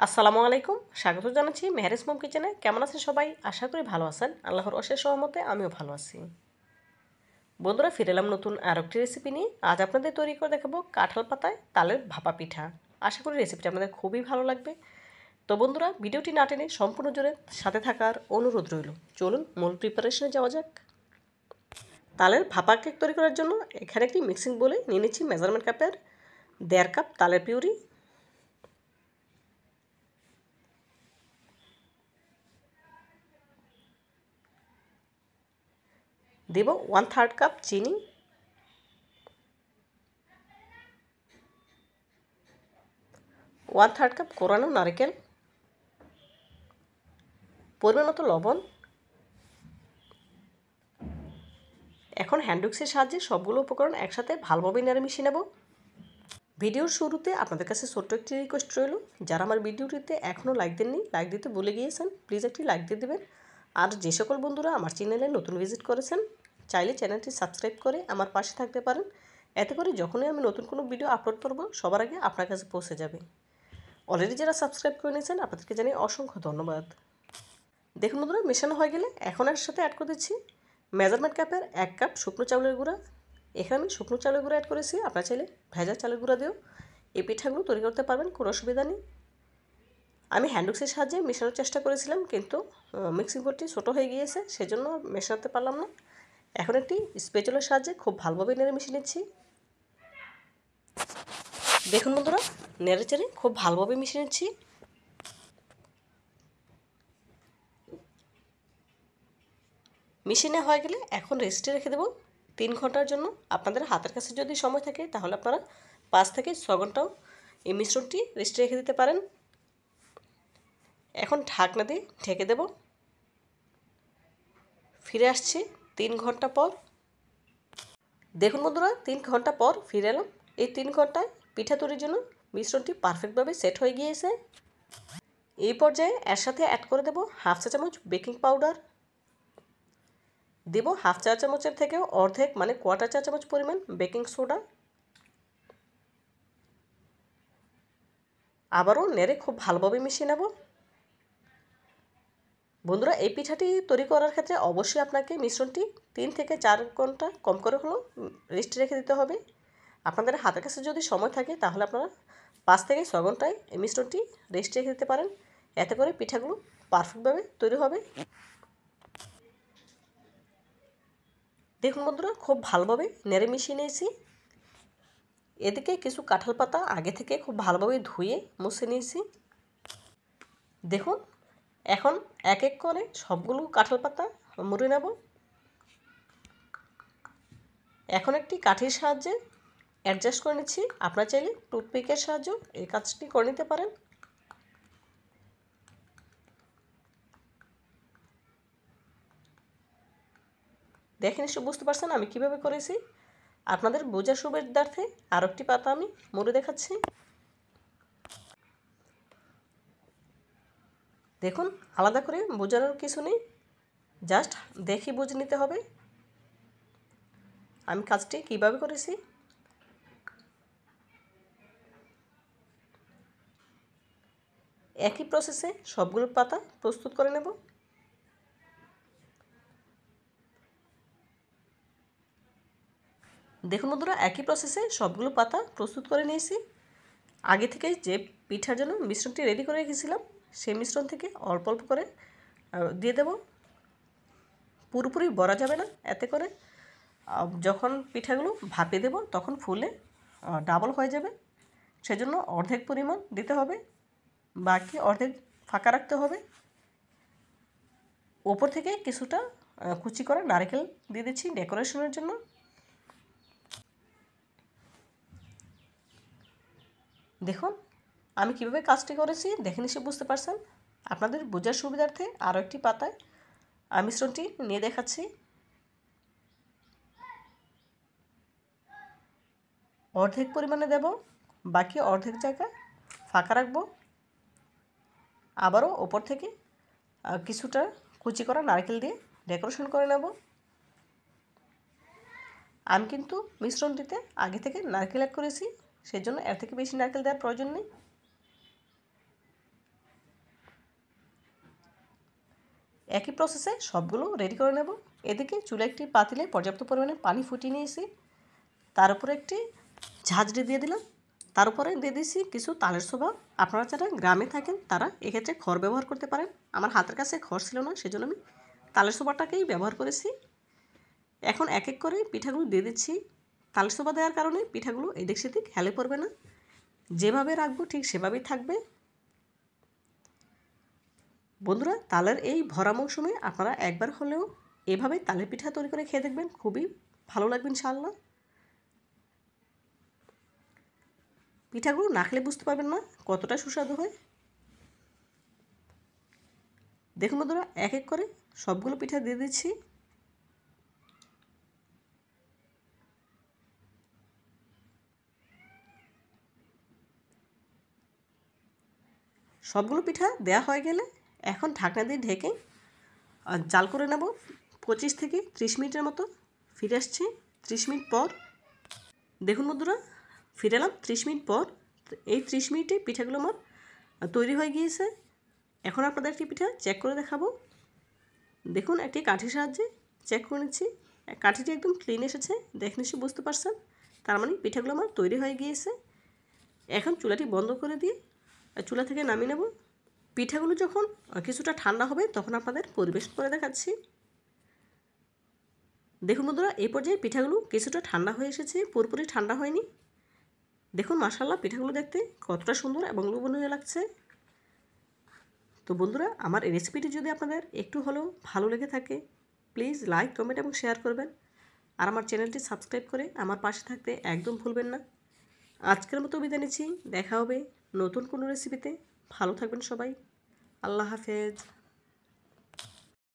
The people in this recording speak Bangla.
আসসালামু আলাইকুম, স্বাগত জানাচ্ছি মেহেরিস মম কিচেনে। কেমন আছেন সবাই? আশা করি ভালো আছেন। আল্লাহর অশেষ রহমতে আমিও ভালো আছি। বন্ধুরা, ফিরে এলাম নতুন আর একটি রেসিপি নিয়ে। আজ আপনাদের তৈরি করে দেখাবো কাঁঠাল পাতায় তালের ভাপা পিঠা। আশা করি রেসিপিটা আপনাদের খুবই ভালো লাগবে। তো বন্ধুরা, ভিডিওটি না টেনে সম্পূর্ণ জুড়ে সাথে থাকার অনুরোধ রইল। চলুন মূল প্রিপারেশনে যাওয়া যাক। তালের ভাপা কেক তৈরি করার জন্য এখানে একটি মিক্সিং বোলে নিয়ে নিচ্ছি মেজারমেন্ট কাপের 1.5 কাপ তালের পিউরি, দেব 1/3 কাপ চিনি, 1/3 কাপ কোরানো নারকেল, পরিমাণ মতো লবণ। এখন হ্যান্ড উইক্সের সাহায্যে সবগুলো উপকরণ একসাথে ভালোভাবে নেড়ে মিশিয়ে নেব। ভিডিওর শুরুতে আপনাদের কাছে ছোট্ট একটি রিকোয়েস্ট রইল, যারা আমার ভিডিওটিতে এখনও লাইক দেননি, লাইক দিতে ভুলে গিয়েছেন, প্লিজ একটি লাইক দিয়ে দেবেন। আর যে সকল বন্ধুরা আমার চ্যানেলে নতুন ভিজিট করেছেন, চাইলে চ্যানেলটি সাবস্ক্রাইব করে আমার পাশে থাকতে পারেন। এতে করে যখনই আমি নতুন কোনো ভিডিও আপলোড করব, সবার আগে আপনার কাছে পৌঁছে যাবে। অলরেডি যারা সাবস্ক্রাইব করে নিয়েছেন, আপনাদেরকে জানিয়ে অসংখ্য ধন্যবাদ। দেখুন বন্ধুরা, মেশানো হয়ে গেলে এখন এর সাথে অ্যাড করে দিচ্ছি মেজারমেন্ট কাপের 1 কাপ শুকনো চাউলের গুঁড়া। এখানে আমি শুকনো চাউলের গুঁড়া অ্যাড করেছি, আপনারা চাইলে ভেজা চালের গুঁড়া দিয়েও এই পিঠাগুলো তৈরি করতে পারবেন, কোনো অসুবিধা নেই। আমি হ্যান্ড উইক্সের সাহায্যে মেশানোর চেষ্টা করেছিলাম, কিন্তু মিক্সিং বোর্ডটি ছোটো হয়ে গিয়েছে, সেজন্য মেশাতে পারলাম না। এখন একটি স্প্যাচুলার সাহায্যে খুব ভালোভাবে নেড়ে মিশিয়ে নিচ্ছি। দেখুন বন্ধুরা, নেড়ে চেড়ে খুব ভালোভাবে মিশিয়ে নিচ্ছি। মিশিয়ে হয়ে গেলে এখন রেস্টে রেখে দেবো 3 ঘন্টার জন্য। আপনাদের হাতের কাছে যদি সময় থাকে তাহলে আপনারা 5 থেকে 6 ঘন্টাও এই মিশ্রণটি রেস্টে রেখে দিতে পারেন। এখন ঢাকনা দিয়ে ঢেকে দেব। ফিরে আসছি 3 ঘন্টা পর। দেখুন বন্ধুরা, 3 ঘন্টা পর ফিরে এলাম। এই 3 ঘন্টায় পিঠা তৈরির জন্য মিশ্রণটি পারফেক্টভাবে সেট হয়ে গিয়েছে। এই পর্যায়ে এর সাথে অ্যাড করে দেব হাফ চা চামচ বেকিং পাউডার, দেব হাফ চা চামচের থেকেও অর্ধেক মানে কোয়ার্টার চা চামচ পরিমাণ বেকিং সোডা। আবারও নেড়ে খুব ভালোভাবে মিশিয়ে নেব। বন্ধুরা, এই পিঠাটি তৈরি করার ক্ষেত্রে অবশ্যই আপনাকে মিশ্রণটি 3 থেকে 4 ঘন্টা কম করে হলেও রেস্টে রেখে দিতে হবে। আপনাদের হাতের কাছে যদি সময় থাকে তাহলে আপনারা 5 থেকে 6 ঘন্টায় এই মিশ্রণটি রেস্টে রেখে দিতে পারেন। এতে করে পিঠাগুলো পারফেক্টভাবে তৈরি হবে। দেখুন বন্ধুরা, খুব ভালোভাবে নেড়ে মিশিয়ে নিয়েছি। এদিকে কিছু কাঁঠাল পাতা আগে থেকে খুব ভালোভাবে ধুয়ে মুছে নিয়েছি। দেখুন, এখন এক এক করে সবগুলো কাঁঠাল পাতা মুড়ে নেব। এখন একটি কাঠির সাহায্যে অ্যাডজাস্ট করে নিচ্ছি। আপনারা চাইলে টুথপিকের সাহায্যেও এই কাজটি করে নিতে পারেন। দেখে নিশ্চয় বুঝতে পারছেন আমি কিভাবে করেছি। আপনাদের বোঝার সুবিধার্থে আরও একটি পাতা আমি মুড়ে দেখাচ্ছি। দেখুন, আলাদা করে বোঝানোর কিছু নেই, জাস্ট দেখে বুঝে নিতে হবে আমি কাজটি কিভাবে করেছি। একই প্রসেসে সবগুলো পাতা প্রস্তুত করে নেব। দেখুন বন্ধুরা, একই প্রসেসে সবগুলো পাতা প্রস্তুত করে নিয়েছি। আগে থেকে যে পিঠার জন্য মিশ্রণটি রেডি করে রেখেছিলাম, সেই মিশ্রণ থেকে অল্প অল্প করে দিয়ে দেব। পুরোপুরি ভরা যাবে না, এতে করে যখন পিঠাগুলো ভাপে দেব তখন ফুলে ডাবল হয়ে যাবে। সেজন্য অর্ধেক পরিমাণ দিতে হবে, বাকি অর্ধেক ফাঁকা রাখতে হবে। ওপর থেকে কিছুটা কুচি করা নারকেল দিয়ে দিচ্ছি ডেকোরেশনের জন্য। দেখুন আমি কিভাবে কাজটি করেছি, দেখে নিশ্চয়ই বুঝতে পারছেন। আপনাদের বোঝার সুবিধার্থে আরও একটি পাতায় মিশ্রণটি নিয়ে দেখাচ্ছি। অর্ধেক পরিমাণে দেব, বাকি অর্ধেক জায়গা ফাঁকা রাখবো। আবারও ওপর থেকে কিছুটা কুচি করা নারকেল দিয়ে ডেকোরেশন করে নেব। আমি কিন্তু মিশ্রণটিতে আগে থেকে নারকেল অ্যাড করেছি, সেজন্য এর থেকে বেশি নারকেল দেওয়ার প্রয়োজন নেই। একই প্রসেসে সবগুলো রেডি করে নেব। এদিকে চুলে একটি পাতিলে পর্যাপ্ত পরিমাণে পানি ফুটিয়ে নিয়েছি, তার উপরে একটি ঝাঁঝরি দিয়ে দিলাম, তার উপরে দিয়ে দিয়েছি কিছু তালের ছোবা। আপনারা যারা গ্রামে থাকেন তারা এক্ষেত্রে খড় ব্যবহার করতে পারেন। আমার হাতের কাছে খড় ছিল না, সেজন্য আমি তালের ছোবাটাকেই ব্যবহার করেছি। এখন এক এক করে পিঠাগুলো দিয়ে দিচ্ছি। তালের ছোবা দেওয়ার কারণে পিঠাগুলো এদিক সেদিক হেলে পড়বে না, যেভাবে রাখবো ঠিক সেভাবেই থাকবে। বন্ধুরা, তালের এই ভরা মৌসুমে আপনারা একবার হলেও এভাবে তালের পিঠা তৈরি করে খেয়ে দেখবেন, খুবই ভালো লাগবে ইনশাআল্লাহ। পিঠাগুলো না খেলে বুঝতে পারবেন না কতটা সুস্বাদু হয়। দেখুন বন্ধুরা, এক এক করে সবগুলো পিঠা দিয়ে দিচ্ছি। সবগুলো পিঠা দেয়া হয়ে গেলে এখন ঢাকনা দিয়ে ঢেকে জাল করে নেব 25 থেকে 30 মিনিটের মতো। ফিরে আসছি 30 মিনিট পর। দেখুন বন্ধুরা, ফিরে এলাম 30 মিনিট পর। এই 30 মিনিটে পিঠাগুলো আমার তৈরি হয়ে গিয়েছে। এখন আপনাদের একটি পিঠা চেক করে দেখাবো। দেখুন, একটি কাঠির সাহায্যে চেক করে নিচ্ছি। কাঠিটি একদম ক্লিন এসেছে, দেখে নিশ্চয়ই বুঝতে পারছেন। তার মানে পিঠাগুলো আমার তৈরি হয়ে গিয়েছে। এখন চুলাটি বন্ধ করে দিয়ে চুলা থেকে নামিয়ে নেব। পিঠাগুলো যখন কিছুটা ঠান্ডা হবে তখন আপনাদের পরিবেশন করে দেখাচ্ছি। দেখুন বন্ধুরা, এই পর্যায়ে পিঠাগুলো কিছুটা ঠান্ডা হয়ে এসেছে, পুরোপুরি ঠান্ডা হয়নি। দেখুন মাশাআল্লাহ, পিঠাগুলো দেখতে কতটা সুন্দর এবং লোভনীয় লাগছে। তো বন্ধুরা, আমার এই রেসিপিটি যদি আপনাদের একটু হলেও ভালো লেগে থাকে, প্লিজ লাইক, কমেন্ট এবং শেয়ার করবেন। আর আমার চ্যানেলটি সাবস্ক্রাইব করে আমার পাশে থাকতে একদম ভুলবেন না। আজকের মতো বিদায় নিচ্ছি, দেখা হবে নতুন কোনো রেসিপিতে। ভালো থাকবেন সবাই, আল্লাহ হাফেজ।